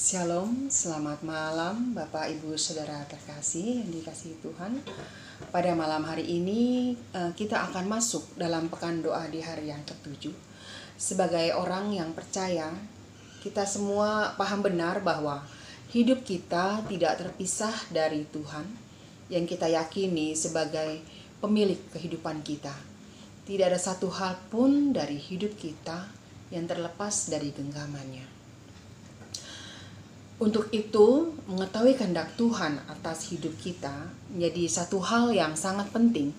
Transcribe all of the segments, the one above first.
Shalom, selamat malam Bapak Ibu Saudara terkasih yang dikasihi Tuhan. Pada malam hari ini kita akan masuk dalam pekan doa di hari yang ke-7. Sebagai orang yang percaya, kita semua paham benar bahwa hidup kita tidak terpisah dari Tuhan yang kita yakini sebagai pemilik kehidupan kita. Tidak ada satu hal pun dari hidup kita yang terlepas dari genggamannya. Untuk itu, mengetahui kehendak Tuhan atas hidup kita menjadi satu hal yang sangat penting.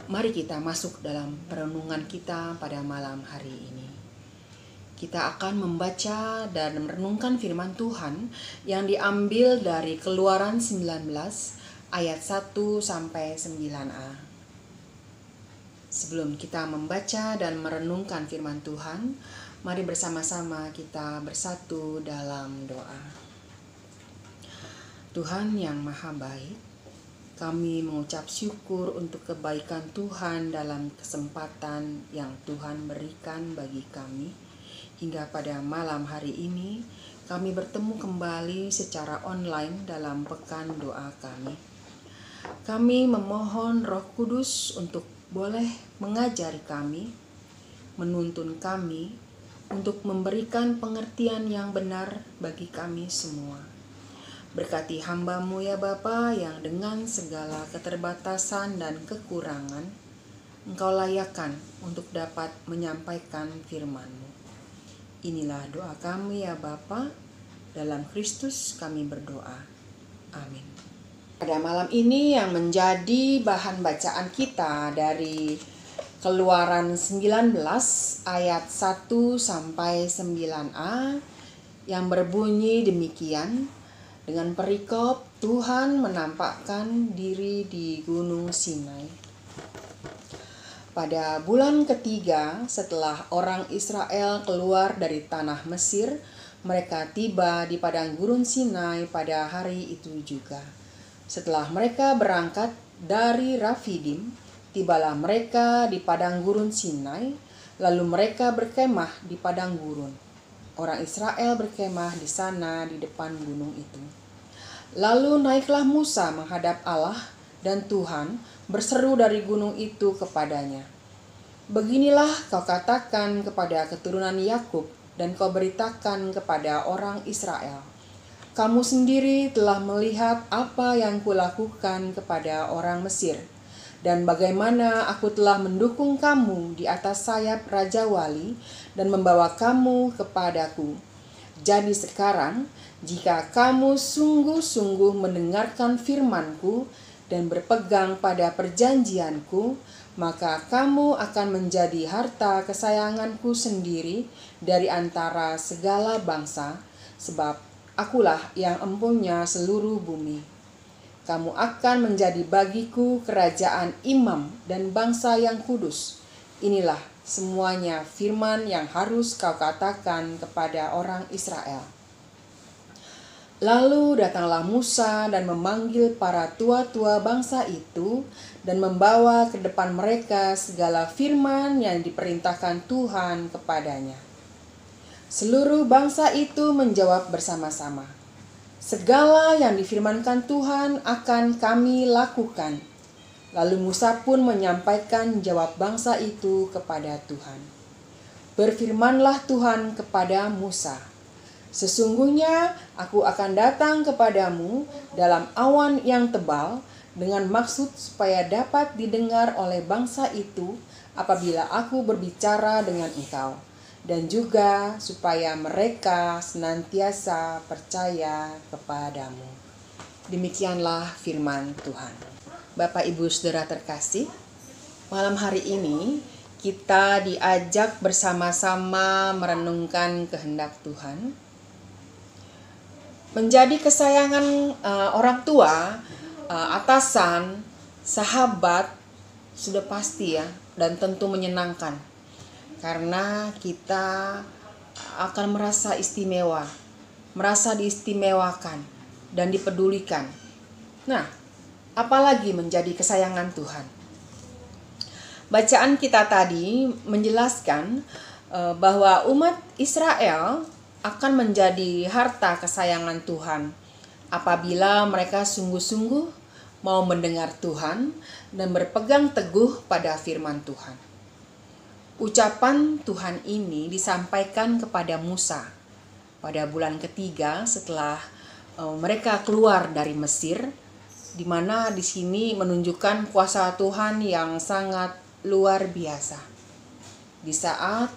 Mari kita masuk dalam perenungan kita pada malam hari ini. Kita akan membaca dan merenungkan firman Tuhan yang diambil dari Keluaran 19 ayat 1 sampai 9a. Sebelum kita membaca dan merenungkan firman Tuhan, mari bersama-sama kita bersatu dalam doa. Tuhan yang Maha Baik, kami mengucap syukur untuk kebaikan Tuhan dalam kesempatan yang Tuhan berikan bagi kami. Hingga pada malam hari ini, kami bertemu kembali secara online dalam pekan doa kami. Kami memohon Roh Kudus untuk boleh mengajari kami, menuntun kami, untuk memberikan pengertian yang benar bagi kami semua. Berkati hamba-Mu ya Bapa yang dengan segala keterbatasan dan kekurangan, Engkau layakkan untuk dapat menyampaikan firman-Mu. Inilah doa kami ya Bapa, dalam Kristus kami berdoa. Amin. Pada malam ini yang menjadi bahan bacaan kita dari Keluaran 19 ayat 1 sampai 9a yang berbunyi demikian. Dengan perikop Tuhan menampakkan diri di Gunung Sinai. Pada bulan ketiga setelah orang Israel keluar dari tanah Mesir, mereka tiba di padang gurun Sinai pada hari itu juga. Setelah mereka berangkat dari Rafidim, tibalah mereka di padang gurun Sinai, lalu mereka berkemah di padang gurun. Orang Israel berkemah di sana di depan gunung itu. Lalu naiklah Musa menghadap Allah, dan Tuhan berseru dari gunung itu kepadanya. Beginilah kau katakan kepada keturunan Yakub, dan kau beritakan kepada orang Israel. Kamu sendiri telah melihat apa yang kulakukan kepada orang Mesir, dan bagaimana aku telah mendukung kamu di atas sayap Raja Wali dan membawa kamu kepadaku. Jadi sekarang, jika kamu sungguh-sungguh mendengarkan firman-Ku dan berpegang pada perjanjian-Ku, maka kamu akan menjadi harta kesayangan-Ku sendiri dari antara segala bangsa, sebab Akulah yang empunya seluruh bumi. Kamu akan menjadi bagiku kerajaan imam dan bangsa yang kudus. Inilah semuanya firman yang harus kau katakan kepada orang Israel. Lalu datanglah Musa dan memanggil para tua-tua bangsa itu dan membawa ke depan mereka segala firman yang diperintahkan Tuhan kepadanya. Seluruh bangsa itu menjawab bersama-sama, segala yang difirmankan Tuhan akan kami lakukan. Lalu Musa pun menyampaikan jawab bangsa itu kepada Tuhan. Berfirmanlah Tuhan kepada Musa, sesungguhnya aku akan datang kepadamu dalam awan yang tebal dengan maksud supaya dapat didengar oleh bangsa itu apabila aku berbicara dengan engkau. Dan juga supaya mereka senantiasa percaya kepadamu. Demikianlah firman Tuhan. Bapak Ibu Saudara terkasih, malam hari ini kita diajak bersama-sama merenungkan kehendak Tuhan. Menjadi kesayangan orang tua, atasan, sahabat sudah pasti ya, dan tentu menyenangkan. Karena kita akan merasa istimewa, merasa diistimewakan dan dipedulikan. Nah, apalagi menjadi kesayangan Tuhan. Bacaan kita tadi menjelaskan bahwa umat Israel akan menjadi harta kesayangan Tuhan apabila mereka sungguh-sungguh mau mendengar Tuhan dan berpegang teguh pada firman Tuhan. Ucapan Tuhan ini disampaikan kepada Musa pada bulan ketiga setelah mereka keluar dari Mesir, di mana di sini menunjukkan kuasa Tuhan yang sangat luar biasa. Di saat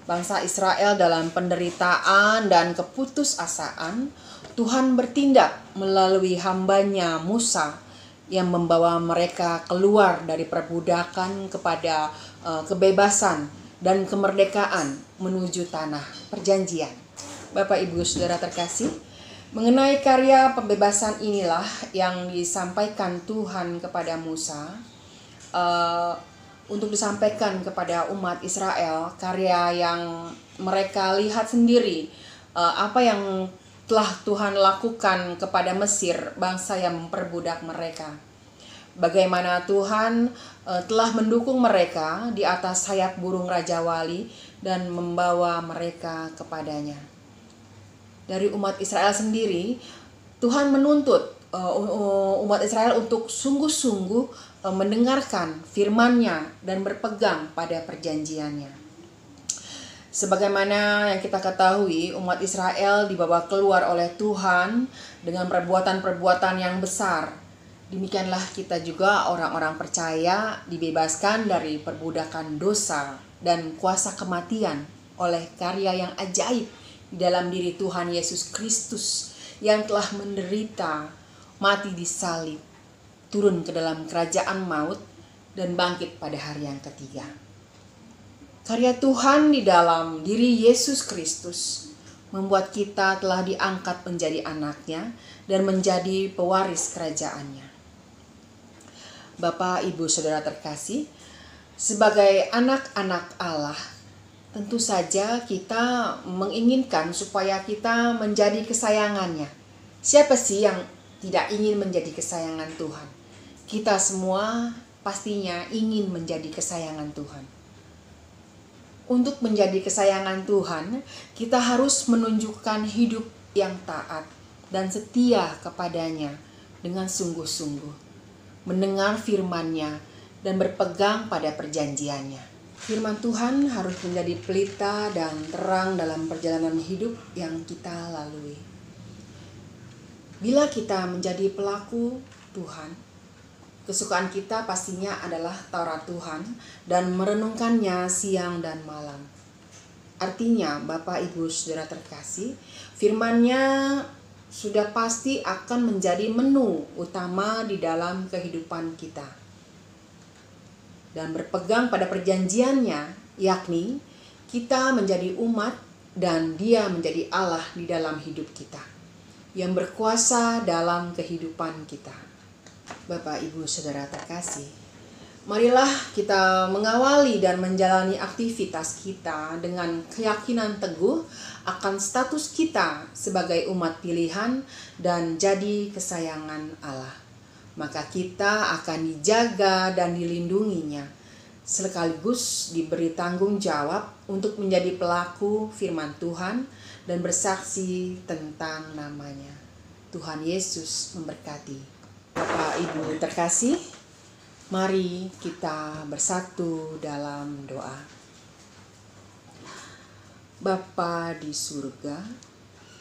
bangsa Israel dalam penderitaan dan keputusasaan, Tuhan bertindak melalui hambanya Musa yang membawa mereka keluar dari perbudakan kepada kebebasan dan kemerdekaan menuju tanah perjanjian. Bapak, Ibu, Saudara terkasih, mengenai karya pembebasan inilah yang disampaikan Tuhan kepada Musa untuk disampaikan kepada umat Israel, karya yang mereka lihat sendiri, apa yang telah Tuhan lakukan kepada Mesir, bangsa yang memperbudak mereka. Bagaimana Tuhan telah mendukung mereka di atas sayap burung Raja Wali dan membawa mereka kepadanya. Dari umat Israel sendiri, Tuhan menuntut umat Israel untuk sungguh-sungguh mendengarkan firman-Nya dan berpegang pada perjanjiannya. Sebagaimana yang kita ketahui, umat Israel dibawa keluar oleh Tuhan dengan perbuatan-perbuatan yang besar. Demikianlah kita juga orang-orang percaya dibebaskan dari perbudakan dosa dan kuasa kematian oleh karya yang ajaib di dalam diri Tuhan Yesus Kristus yang telah menderita, mati di salib, turun ke dalam kerajaan maut, dan bangkit pada hari yang ketiga. Karya Tuhan di dalam diri Yesus Kristus membuat kita telah diangkat menjadi anak-Nya dan menjadi pewaris kerajaan-Nya. Bapak, Ibu, Saudara terkasih, sebagai anak-anak Allah, tentu saja kita menginginkan supaya kita menjadi kesayangan-Nya. Siapa sih yang tidak ingin menjadi kesayangan Tuhan? Kita semua pastinya ingin menjadi kesayangan Tuhan. Untuk menjadi kesayangan Tuhan, kita harus menunjukkan hidup yang taat dan setia kepadanya dengan sungguh-sungguh, mendengar firman-Nya dan berpegang pada perjanjiannya. Firman Tuhan harus menjadi pelita dan terang dalam perjalanan hidup yang kita lalui. Bila kita menjadi pelaku Tuhan, kesukaan kita pastinya adalah Taurat Tuhan dan merenungkannya siang dan malam. Artinya, Bapak, Ibu, Saudara terkasih, firman-Nya sudah pasti akan menjadi menu utama di dalam kehidupan kita. Dan berpegang pada perjanjiannya, yakni kita menjadi umat dan Dia menjadi Allah di dalam hidup kita, yang berkuasa dalam kehidupan kita. Bapak, Ibu, Saudara terkasih, marilah kita mengawali dan menjalani aktivitas kita dengan keyakinan teguh akan status kita sebagai umat pilihan dan jadi kesayangan Allah. Maka kita akan dijaga dan dilindunginya, sekaligus diberi tanggung jawab untuk menjadi pelaku firman Tuhan dan bersaksi tentang namanya. Tuhan Yesus memberkati. Bapak, Ibu terkasih, mari kita bersatu dalam doa. Bapa di surga,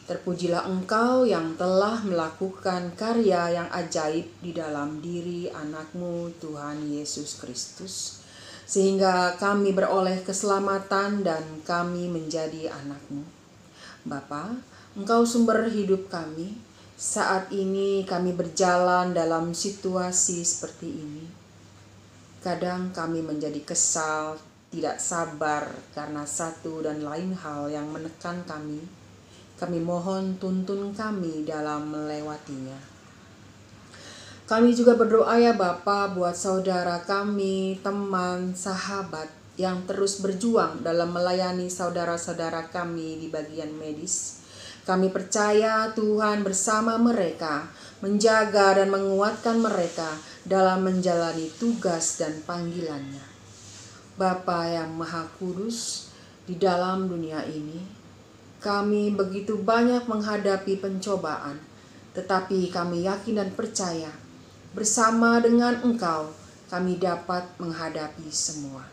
terpujilah Engkau yang telah melakukan karya yang ajaib di dalam diri anak-Mu Tuhan Yesus Kristus, sehingga kami beroleh keselamatan dan kami menjadi anak-Mu. Bapa, Engkau sumber hidup kami. Saat ini kami berjalan dalam situasi seperti ini. Kadang kami menjadi kesal, tidak sabar karena satu dan lain hal yang menekan kami. Kami mohon tuntun kami dalam melewatinya. Kami juga berdoa ya Bapa buat saudara kami, teman, sahabat yang terus berjuang dalam melayani saudara-saudara kami di bagian medis. Kami percaya Tuhan bersama mereka, menjaga dan menguatkan mereka dalam menjalani tugas dan panggilannya. Bapa yang Maha Kudus, di dalam dunia ini, Kami begitu banyak menghadapi pencobaan, tetapi kami yakin dan percaya bersama dengan Engkau kami dapat menghadapi semua.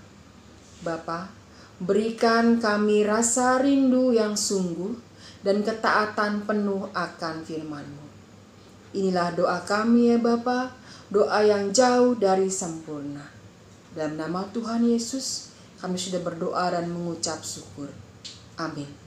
Bapa, berikan kami rasa rindu yang sungguh dan ketaatan penuh akan firman-Mu. Inilah doa kami ya Bapa, doa yang jauh dari sempurna. Dalam nama Tuhan Yesus, kami sudah berdoa dan mengucap syukur. Amin.